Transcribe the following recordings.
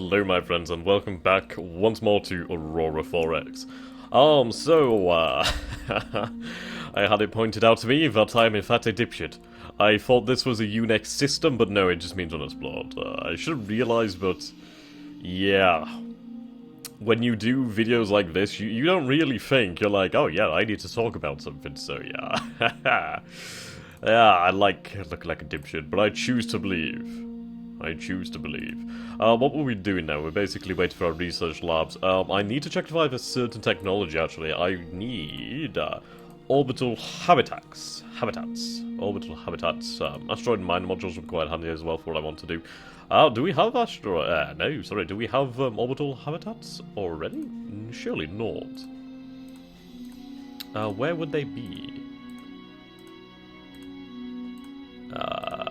Hello my friends and welcome back once more to Aurora 4X. I had it pointed out to me that I'm in fact a dipshit. I thought this was a UNSC system, but no, it just means unexplored. I should have realized, but yeah. When you do videos like this, you don't really think. You're like, oh yeah, I need to talk about something, so yeah. Yeah, I look like a dipshit, but I choose to believe. What were we doing now? We're basically waiting for our research labs. I need to check if I have a certain technology, actually. I need orbital habitats. Orbital habitats. Asteroid mine modules would be quite handy as well for what I want to do. Do we have asteroid... no, sorry. Do we have orbital habitats already? Surely not. Where would they be?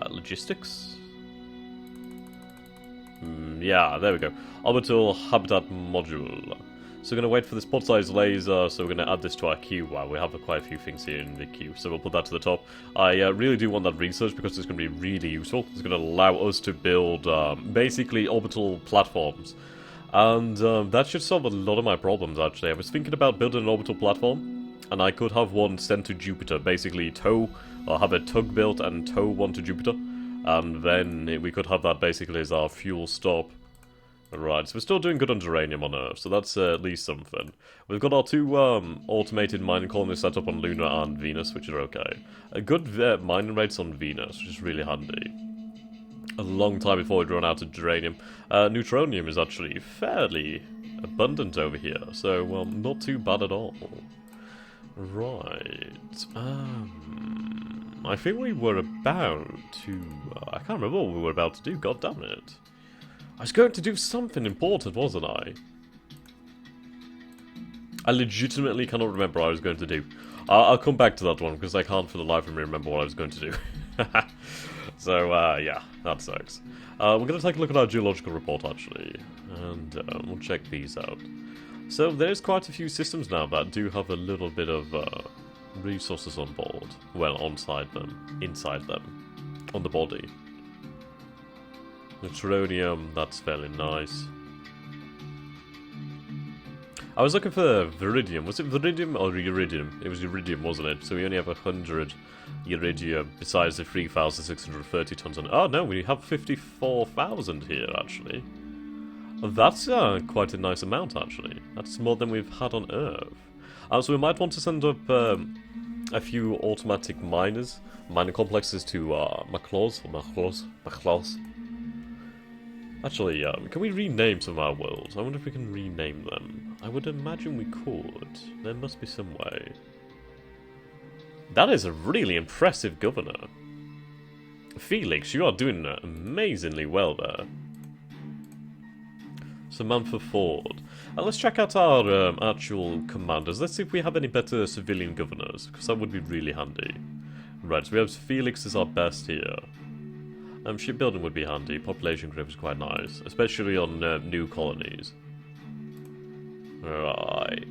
Logistics? Yeah, there we go. Orbital habitat module. So we're going to wait for this pod-sized laser, so we're going to add this to our queue. Wow, we have quite a few things here in the queue, so we'll put that to the top. I really do want that research because it's going to be really useful. It's going to allow us to build, basically, orbital platforms. And that should solve a lot of my problems, actually. I was thinking about building an orbital platform, and I could have one sent to Jupiter. Basically, have a tug built and tow one to Jupiter. And then we could have that basically as our fuel stop. Right, so we're still doing good on uranium on Earth, so that's at least something. We've got our two automated mining colonies set up on Luna and Venus, which are okay. A good mining rates on Venus, which is really handy. A long time before we run out of uranium. Neutronium is actually fairly abundant over here, so not too bad at all. Right, I think we were about to... I can't remember what we were about to do, god damn it. I was going to do something important, wasn't I? I legitimately cannot remember what I was going to do. I'll come back to that one, because I can't for the life of me remember what I was going to do. So, yeah, that sucks. We're going to take a look at our geological report, actually, and we'll check these out. So, there's quite a few systems now that do have a little bit of... resources on board. Well, inside them. On the body. Neutronium, that's fairly nice. I was looking for Viridium. Was it Viridium or Iridium? It was Iridium, wasn't it? So we only have 100 Iridium besides the 3,630 tons on... Oh no, we have 54,000 here, actually. That's quite a nice amount, actually. That's more than we've had on Earth. So we might want to send up a few automatic mining complexes to Maclaws. Actually, can we rename some of our worlds? I wonder if we can rename them. I would imagine we could. There must be some way. That is a really impressive governor. Felix, you are doing amazingly well there. Samantha Ford. Let's check out our actual commanders. Let's see if we have any better civilian governors, because that would be really handy. Right, so we have Felix as our best here. Shipbuilding would be handy. Population growth is quite nice, especially on new colonies. Right.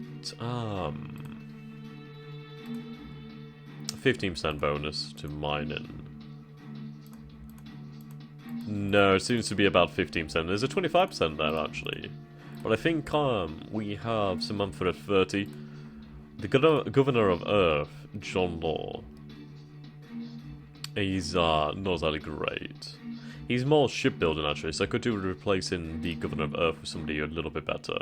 15% bonus to mining. No, it seems to be about 15%. There's a 25% there, actually. But I think we have Samantha at 30. The Governor of Earth, John Law. He's not exactly great. He's more shipbuilding, actually, so I could do replacing the Governor of Earth with somebody a little bit better.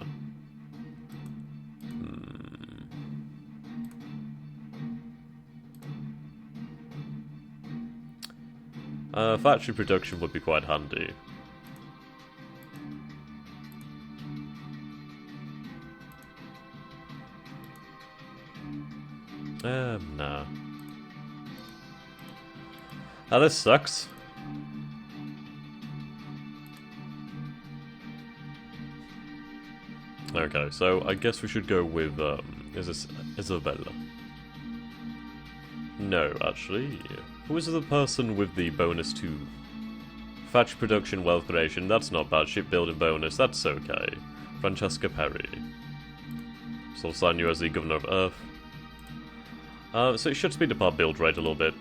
Factory production would be quite handy. Nah. This sucks. Okay, so I guess we should go with, is this Isabella? No, actually. Who is the person with the bonus to factory production, wealth creation? That's not bad. Shipbuilding bonus, that's okay. Francesca Perry. So I'll sign you as the Governor of Earth. So it should speed up our build rate a little bit.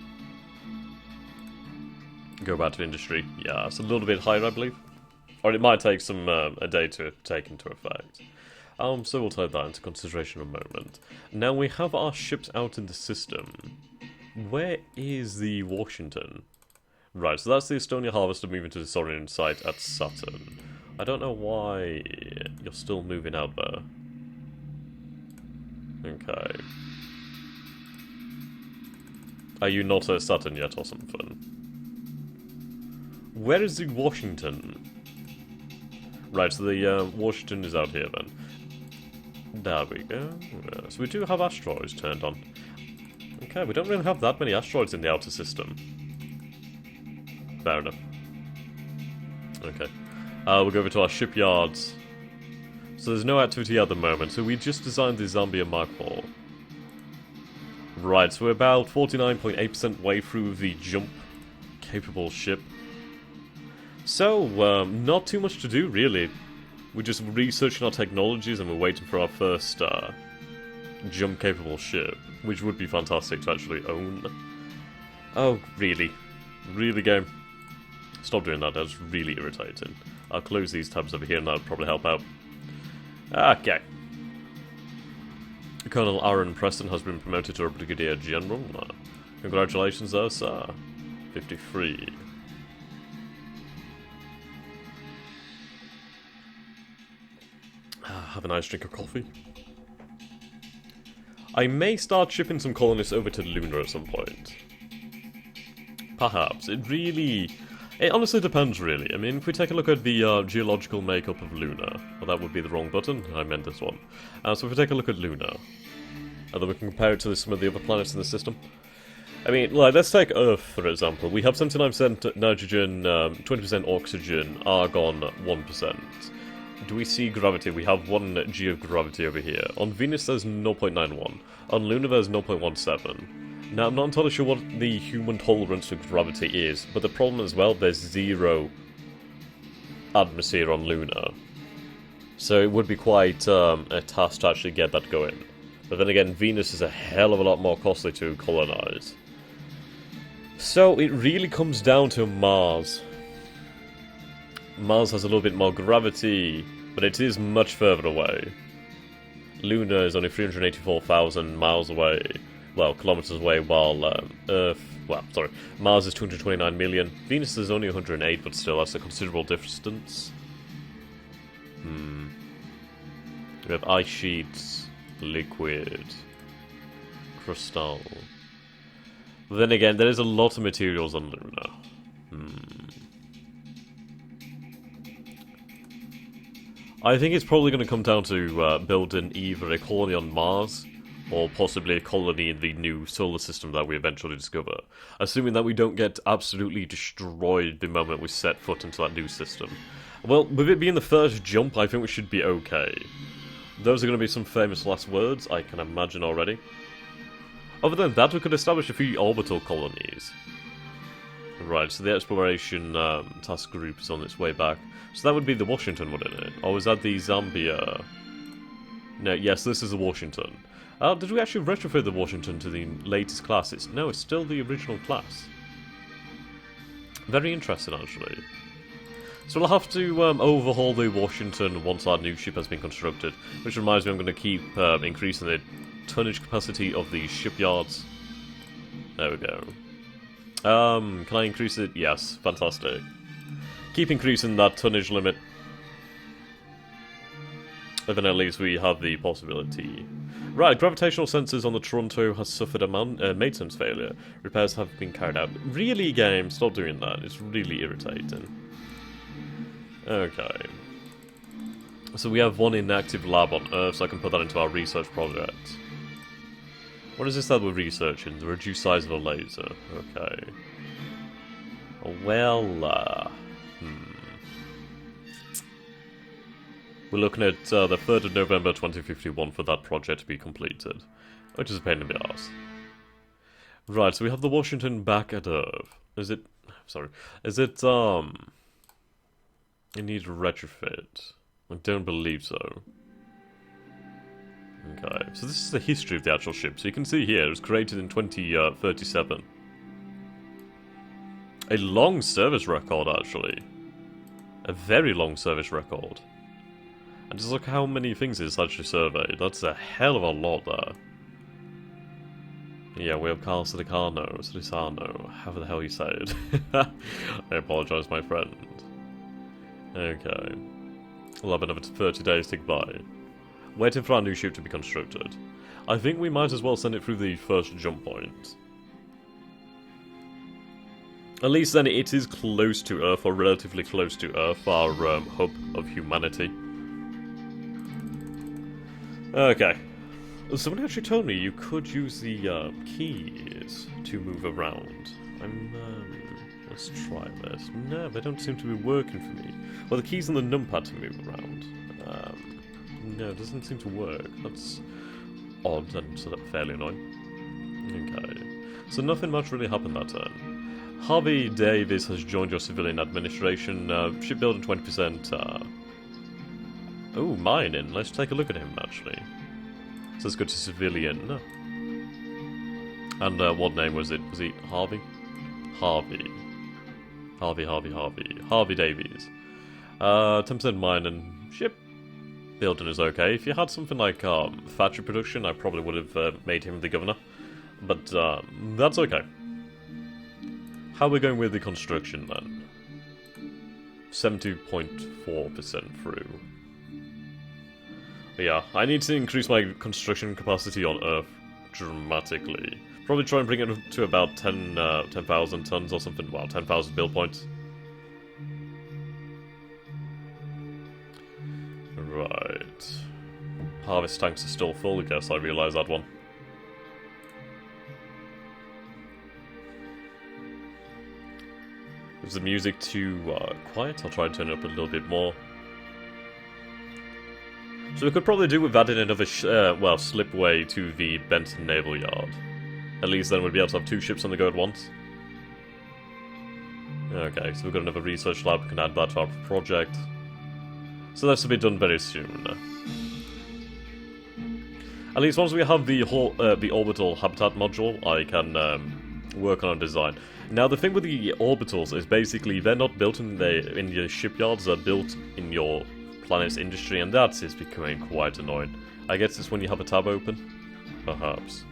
Go back to industry. Yeah, it's a little bit higher, I believe. Or it might take some a day to take into effect. So we'll take that into consideration in a moment. Now we have our ships out in the system. Where is the Washington? Right, so that's the Estonia Harvester moving to the Saurian site at Saturn. I don't know why you're still moving out there. Okay. Are you not at Saturn yet or something? Where is the Washington? Right, so the Washington is out here then. There we go. So we do have asteroids turned on. Okay, we don't really have that many asteroids in the outer system. Fair enough. Okay. We'll go over to our shipyards. So there's no activity at the moment, so we just designed the Zambia Mark IV. Right, so we're about 49.8% way through the jump-capable ship. So, not too much to do, really. We're just researching our technologies and we're waiting for our first jump-capable ship, which would be fantastic to actually own. Oh, really? Really, game? Stop doing that, that's really irritating. I'll close these tabs over here and that'll probably help out. Okay. Colonel Aaron Preston has been promoted to a Brigadier General. Congratulations there, sir. 53. Have a nice drink of coffee. I may start shipping some colonists over to Luna at some point. Perhaps. It honestly depends, really. I mean, if we take a look at the geological makeup of Luna... Well, that would be the wrong button. I meant this one. So if we take a look at Luna... And then we can compare it to some of the other planets in the system. I mean, like, let's take Earth, for example. We have 79% nitrogen, 20% oxygen, argon 1%. Do we see gravity? We have 1 G of gravity over here. On Venus there's 0.91. On Luna there's 0.17. Now, I'm not entirely sure what the human tolerance to gravity is, but the problem as well, there's 0 atmosphere on Luna. So it would be quite a task to actually get that going. But then again, Venus is a hell of a lot more costly to colonize. So it really comes down to Mars. Mars has a little bit more gravity, but it is much further away. Luna is only 384,000 miles away. Well, kilometers away, while Mars is 229 million. Venus is only 108, but still, that's a considerable distance. We have ice sheets, liquid, crystal. But then again, there is a lot of materials on Luna. I think it's probably going to come down to building either a colony on Mars, or possibly a colony in the new solar system that we eventually discover. Assuming that we don't get absolutely destroyed the moment we set foot into that new system. Well, with it being the first jump, I think we should be okay. Those are going to be some famous last words, I can imagine already. Other than that, we could establish a few orbital colonies. Right, so the exploration task group is on its way back. So that would be the Washington, wouldn't it? Or was that the Zambia? No, yes, this is the Washington. Did we actually retrofit the Washington to the latest classes? No, it's still the original class. Very interesting, actually. So we'll have to overhaul the Washington once our new ship has been constructed. Which reminds me, I'm going to keep increasing the tonnage capacity of the shipyards. There we go. Can I increase it? Yes, fantastic. Keep increasing that tonnage limit. And then at least we have the possibility. Right, gravitational sensors on the Toronto has suffered a maintenance failure. Repairs have been carried out. Really, game, stop doing that. It's really irritating. Okay. So we have one inactive lab on Earth, so I can put that into our research project. What is this that we're researching? The reduced size of a laser. Okay. Well, we're looking at the 3rd of November 2051 for that project to be completed. Which is a pain in the arse. Right, so we have the Washington back at Earth. Is it... Sorry. Is it, it needs retrofit. I don't believe so. Okay, so this is the history of the actual ship. So you can see here, it was created in 2037. A long service record, actually. A very long service record. And just look how many things it's actually surveyed. That's a hell of a lot there. Yeah, we have Sidicano, however the hell you say it. I apologise, my friend. Okay. 11 of its 30 days tick by. Waiting for our new ship to be constructed. I think we might as well send it through the first jump point. At least then it is close to Earth, or relatively close to Earth, our hub of humanity. Okay. Somebody actually told me you could use the keys to move around. Let's try this. No, they don't seem to be working for me. Well, the keys and the numpad to move around. No, it doesn't seem to work. That's odd and sort of fairly annoying. Okay. So nothing much really happened that turn. Harvey Davis has joined your civilian administration. Shipbuilding 20%. Oh, mining. Let's take a look at him, actually. So let's go to civilian. And what name was it? Was it Harvey? Harvey Davies. 10% mine and ship building is okay. If you had something like factory production, I probably would have made him the governor. But that's okay. How are we going with the construction then? 70.4% through. But yeah, I need to increase my construction capacity on Earth dramatically. Probably try and bring it to about 10,000 tons or something. Well, 10,000 build points. Right. Harvest tanks are still full, I guess I realise that one. Is the music too quiet? I'll try and turn it up a little bit more. So we could probably do with adding another slipway to the Benton Naval Yard. At least then we'd be able to have two ships on the go at once. Okay, so we've got another research lab, we can add that to our project. So that's to be done very soon. At least once we have the orbital habitat module, I can work on a design. Now the thing with the orbitals is basically they're not built in your shipyards, they're built in your planet's industry, and that is becoming quite annoying. I guess it's when you have a tab open? Perhaps.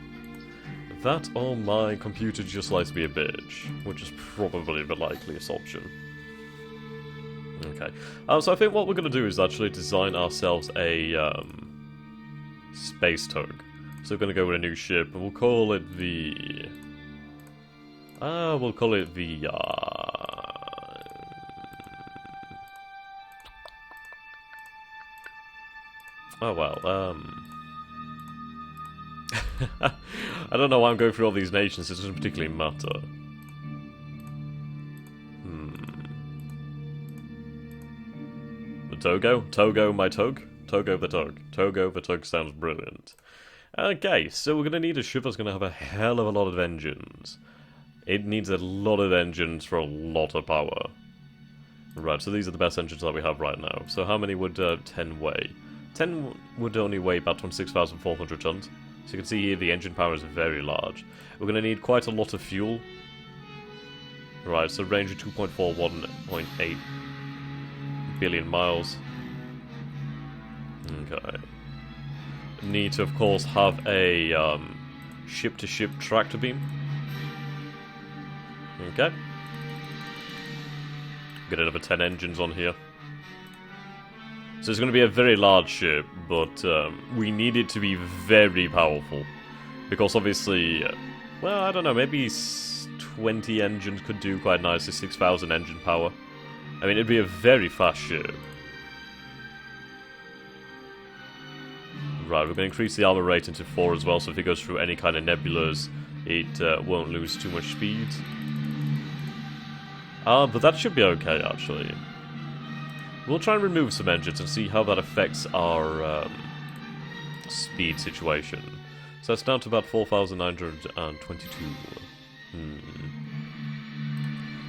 That or my computer just likes to be a bitch, which is probably the likeliest option. Okay. So I think what we're going to do is actually design ourselves a space tug. So we're going to go with a new ship, and we'll call it the... Oh well, I don't know why I'm going through all these nations, it doesn't particularly matter. The Togo? Togo my tug? Togo the tug. Togo the tug sounds brilliant. Okay, so we're going to need a ship that's going to have a hell of a lot of engines. It needs a lot of engines for a lot of power. Right, so these are the best engines that we have right now. So how many would 10 weigh? 10 would only weigh about 26,400 tons. So you can see here the engine power is very large. We're going to need quite a lot of fuel. Right, so range of 2.41.8 billion miles. Okay. Need to, of course, have a ship-to-ship tractor beam. Okay. Get another 10 engines on here. So it's going to be a very large ship, but we need it to be very powerful. Because obviously, well, I don't know, maybe 20 engines could do quite nicely, 6,000 engine power. I mean, it'd be a very fast ship. Right, we're going to increase the armor rating to 4 as well, so if it goes through any kind of nebulas, it won't lose too much speed. But that should be okay, actually. We'll try and remove some engines and see how that affects our speed situation. So that's down to about 4,922.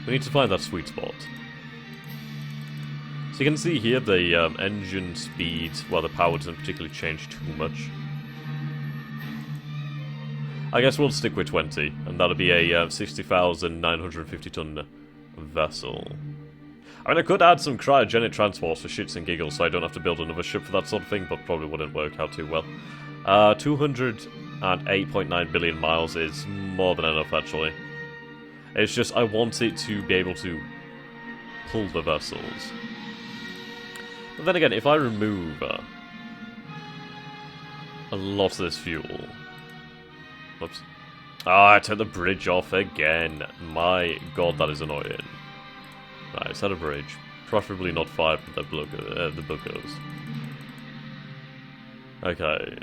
We need to find that sweet spot. So you can see here the engine speed, well, the power doesn't particularly change too much. I guess we'll stick with 20, and that'll be a 60,950 ton vessel. I mean, I could add some cryogenic transports for shits and giggles, so I don't have to build another ship for that sort of thing, but probably wouldn't work out too well. 208.9 billion miles is more than enough, actually. It's just, I want it to be able to pull the vessels. But then again, if I remove a lot of this fuel... Whoops. Ah, I turned the bridge off again. My god, that is annoying. Right, set a bridge. Preferably not 5 with the buggers. Okay.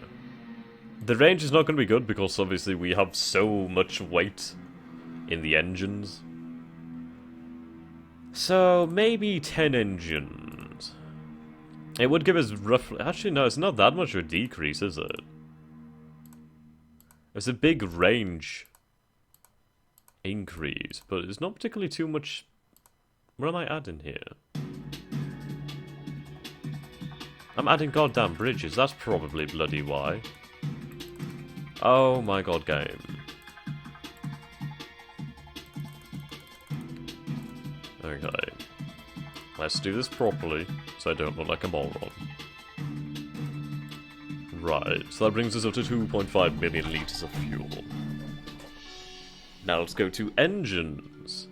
The range is not going to be good because obviously we have so much weight in the engines. So, maybe 10 engines. It would give us roughly... Actually, no, it's not that much of a decrease, is it? It's a big range increase, but it's not particularly too much... What am I adding here? I'm adding goddamn bridges, that's probably bloody why. Oh my god, game. Okay. Let's do this properly, so I don't look like a moron. Right, so that brings us up to 2.5 million litres of fuel. Now let's go to engines.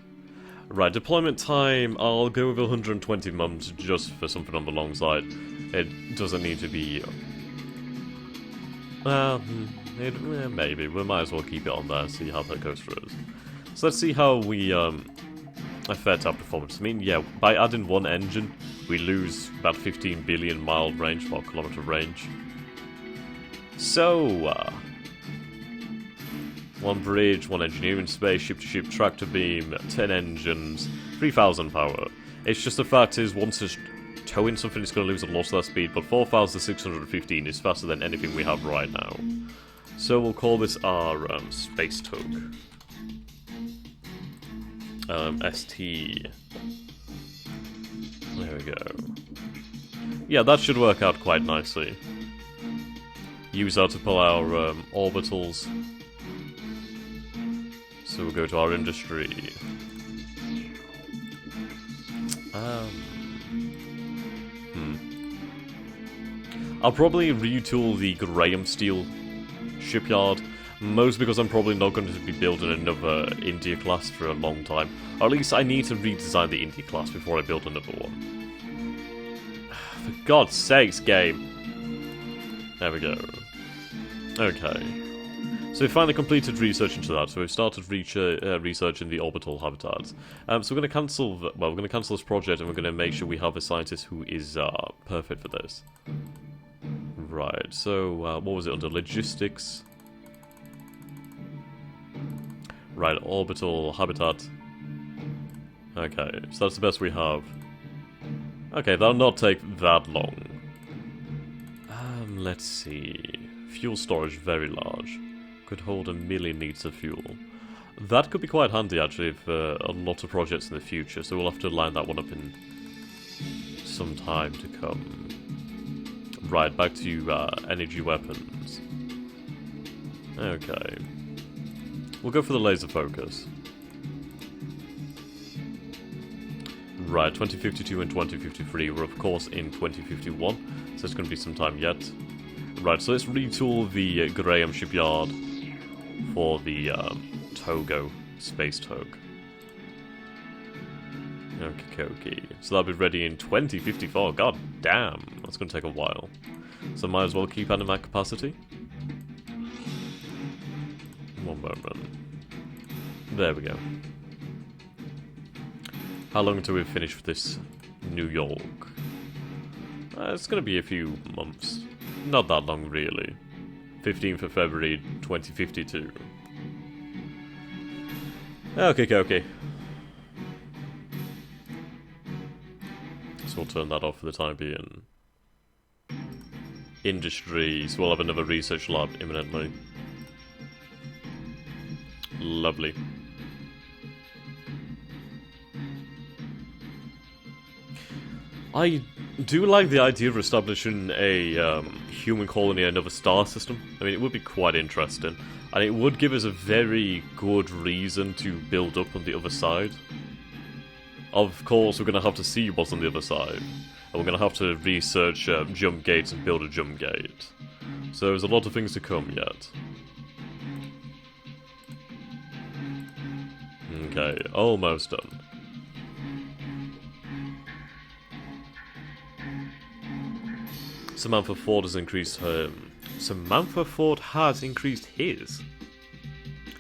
Right, deployment time, I'll go with 120 months just for something on the long side. It doesn't need to be... Well, maybe. We might as well keep it on there, see how that goes for us. So let's see how we affect our performance. I mean, yeah, by adding one engine, we lose about 15 billion mile range, or kilometer range. So, one bridge, one engineering space, ship-to-ship, tractor beam, 10 engines, 3,000 power. It's just the fact is, once it's towing something, it's going to lose a lot of that speed, but 4,615 is faster than anything we have right now. So we'll call this our space tug. ST. There we go. Yeah, that should work out quite nicely. Use that to pull our orbitals. So we'll go to our industry. I'll probably retool the Graham Steel shipyard, mostly because I'm probably not going to be building another India class for a long time. Or at least I need to redesign the India class before I build another one. For God's sakes, game! There we go. Okay. So we finally completed research into that, so we've started research in the orbital habitats. So we're going to cancel, we're going to cancel this project and we're going to make sure we have a scientist who is perfect for this. Right, so what was it under logistics? Right, orbital habitat. Okay, so that's the best we have. Okay, that'll not take that long. Let's see. Fuel storage, very large. Could hold 1 million litres of fuel. That could be quite handy, actually, for a lot of projects in the future, so we'll have to line that one up in some time to come. Right, back to energy weapons. Okay. We'll go for the laser focus. Right, 2052 and 2053. We're, of course, in 2051, so it's going to be some time yet. Right, so let's retool the Graham shipyard for the Togo space tug. Okay. So that'll be ready in 2054. God damn, that's going to take a while. So might as well keep adding that capacity. One moment. There we go. How long until we finish with this New York? It's going to be a few months. Not that long, really. 15th of February, 2052. Okay. So we'll turn that off for the time being. Industries. We'll have another research lab imminently. Lovely. I do like the idea of establishing a human colony in another star system. I mean, it would be quite interesting. And it would give us a very good reason to build up on the other side. of course we're going to have to see what's on the other side. And we're going to have to research jump gates and build a jump gate. So there's a lot of things to come yet. Okay, almost done. Samantha Ford has increased her... Samantha Ford has increased his?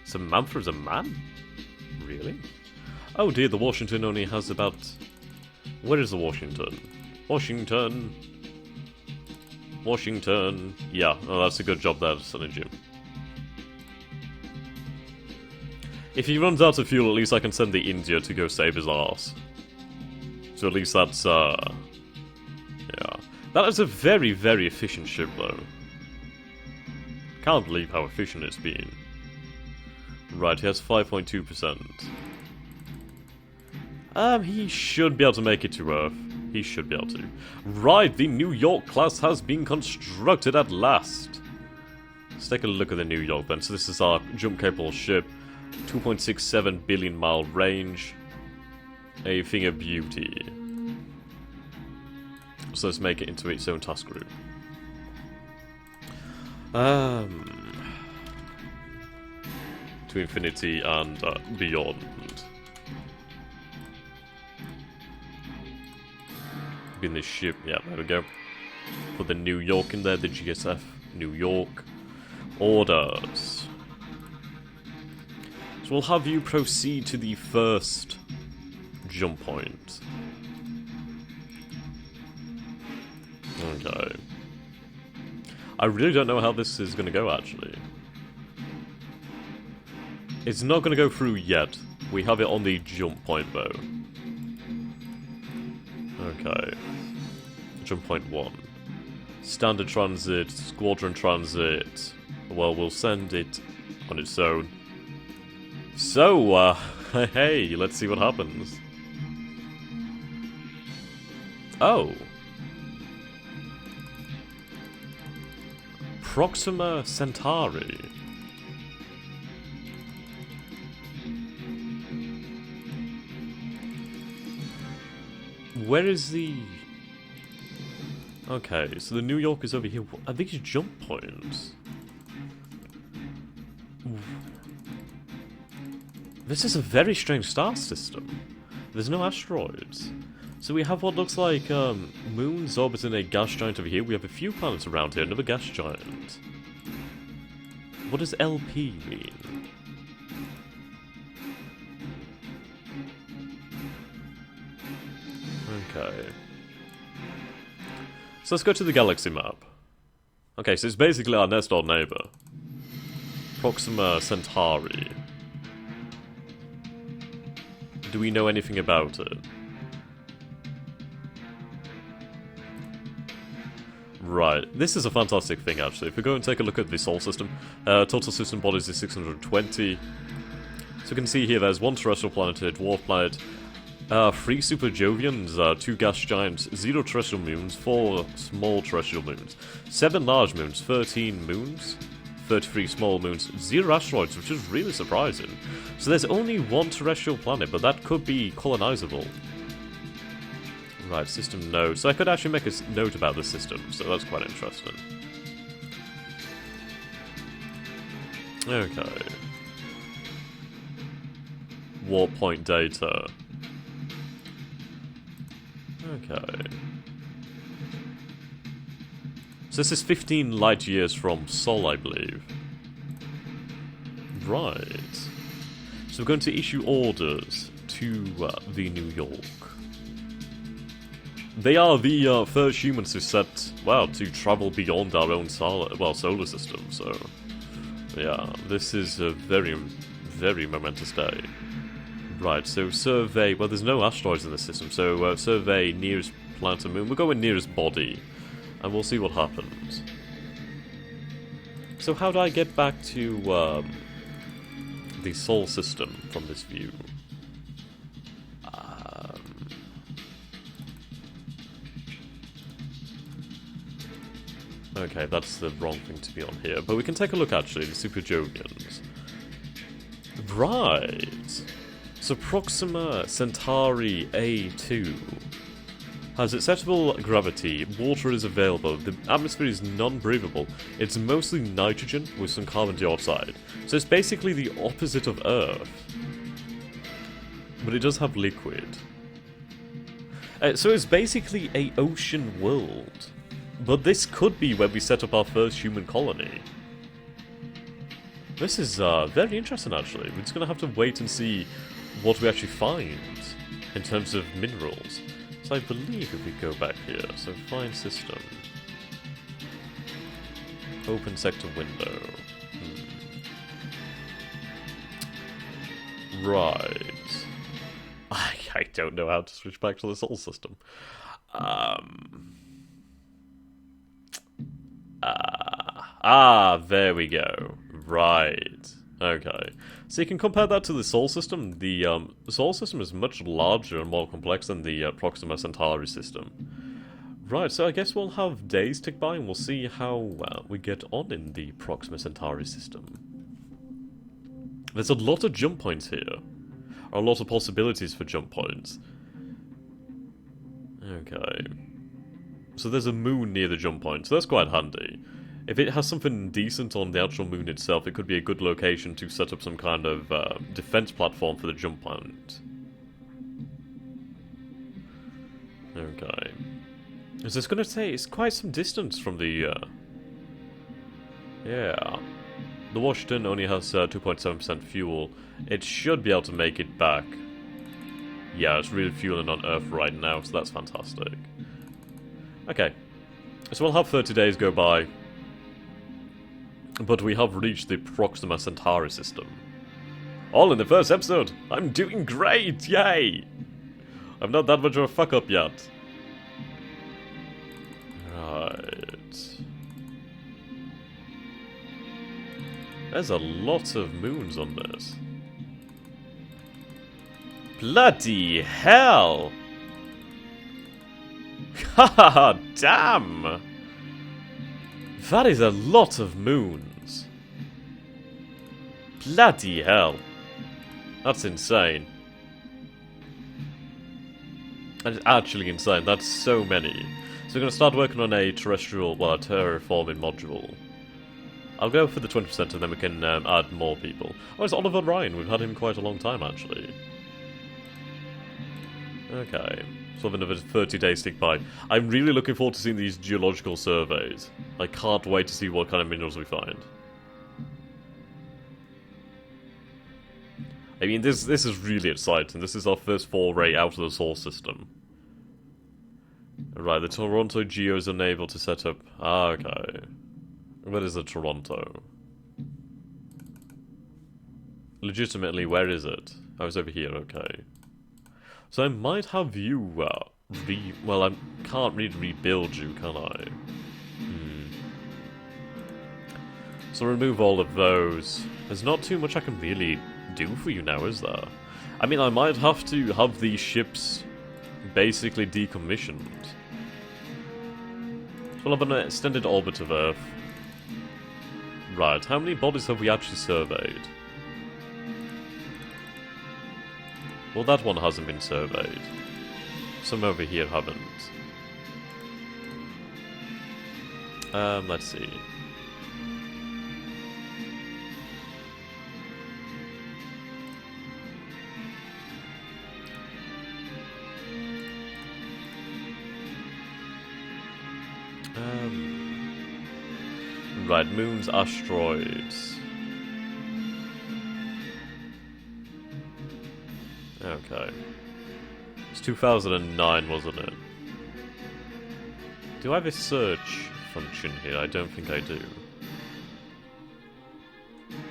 Samantha's a man? Really? Oh dear, the Washington only has about... Where is the Washington? Washington! Washington! Yeah, oh, that's a good job there, Sunny Jim. If he runs out of fuel, at least I can send the India to go save his arse. So at least that's, yeah. That is a very, very efficient ship, though. Can't believe how efficient it's been. Right, he has 5.2%. He should be able to make it to Earth. He should be able to. Right, the New York class has been constructed at last. Let's take a look at the New York then. So this is our jump-capable ship. 2.67 billion mile range. A thing of beauty. So let's make it into its own task group. To infinity and beyond. In this ship, yeah, there we go. Put the New York in there, the GSF, New York. Orders. So we'll have you proceed to the first jump point. Okay. I really don't know how this is going to go, actually. It's not going to go through yet. We have it on the jump point, though. Okay. Jump point 1. Standard transit, squadron transit. Well, we'll send it on its own. So, hey, let's see what happens. Oh. Proxima Centauri. Where is the... Okay, so the New York is over here. Are these jump points? This is a very strange star system. There's no asteroids. So we have what looks like moons orbiting a gas giant over here. We have a few planets around here, another gas giant. What does LP mean? Okay. So let's go to the galaxy map. Okay, so it's basically our next door neighbor. Proxima Centauri. Do we know anything about it? Right, this is a fantastic thing actually. If we go and take a look at the Sol system, total system bodies is 620. So we can see here there's one terrestrial planet, a dwarf planet, 3 super Jovians, 2 gas giants, 0 terrestrial moons, 4 small terrestrial moons, 7 large moons, 13 moons, 33 small moons, 0 asteroids, which is really surprising. So there's only 1 terrestrial planet, but that could be colonizable. Right, system node. So I could actually make a note about this system, so that's quite interesting. Okay. Warp point data. Okay. So this is 15 light years from Sol, I believe. Right. So we're going to issue orders to the New York. They are the first humans to set, well, to travel beyond our own solar system, so... Yeah, this is a very, very momentous day. Right, so survey... Well, there's no asteroids in the system, so survey nearest planet and moon. We'll go with nearest body, and we'll see what happens. So how do I get back to the Sol system from this view? Okay, that's the wrong thing to be on here, but we can take a look actually, the Super Jovians. Right! So Proxima Centauri A2 has acceptable gravity, water is available, the atmosphere is non-breathable, it's mostly nitrogen with some carbon dioxide. So it's basically the opposite of Earth. But it does have liquid. So it's basically an ocean world. But this could be where we set up our first human colony. This is very interesting actually. We're just going to have to wait and see what we actually find in terms of minerals. So I believe if we go back here, so find system. Open sector window. Right. I don't know how to switch back to the Sol system. There we go. Right. Okay. So you can compare that to the Sol system. The Sol system is much larger and more complex than the Proxima Centauri system. Right, so I guess we'll have days tick by and we'll see how we get on in the Proxima Centauri system. There's a lot of jump points here. Or a lot of possibilities for jump points. Okay. So there's a moon near the jump point, so that's quite handy. If it has something decent on the actual moon itself, it could be a good location to set up some kind of defense platform for the jump point. Okay. So it's going to say it's quite some distance from the... Yeah. The Washington only has 2.7% fuel. It should be able to make it back. Yeah, it's really fueling on Earth right now, so that's fantastic. Okay. So we'll have 30 days go by. But we have reached the Proxima Centauri system. All in the first episode! I'm doing great! Yay! I'm not that much of a fuck-up yet. Right. There's a lot of moons on this. Bloody hell! Haha, damn! That is a lot of moons. Bloody hell. That's insane. That is actually insane. That's so many. So we're going to start working on a terrestrial, well, a terraforming module. I'll go for the 20% and then we can add more people. Oh, it's Oliver Ryan. We've had him quite a long time, actually. Okay. So we have another 30 days tick by. I'm really looking forward to seeing these geological surveys. I can't wait to see what kind of minerals we find. I mean, this is really exciting. This is our first foray out of the Sol system. Right, the Toronto Geo is unable to set up... okay. Where is the Toronto? Legitimately, where is it? Oh, it's over here, okay. So I might have you, well, I can't really rebuild you, can I? So remove all of those. There's not too much I can really do for you now, is there? I mean, I might have to have these ships basically decommissioned. So we'll have an extended orbit of Earth. Right, how many bodies have we actually surveyed? Well, that one hasn't been surveyed. Some over here haven't. Let's see. Right, moons, asteroids. Okay. It's 2009, wasn't it? Do I have a search function here? I don't think I do.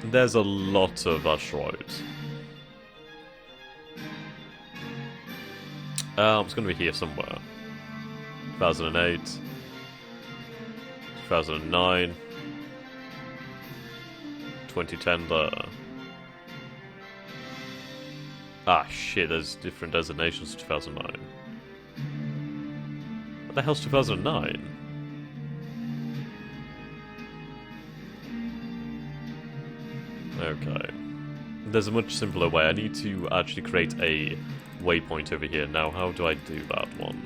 There's a lot of asteroids. It's going to be here somewhere. 2008. 2009. 2010 there. Ah, shit, there's different designations to 2009. What the hell's 2009? Okay. there's a much simpler way. I need to actually create a waypoint over here. Now, how do I do that one?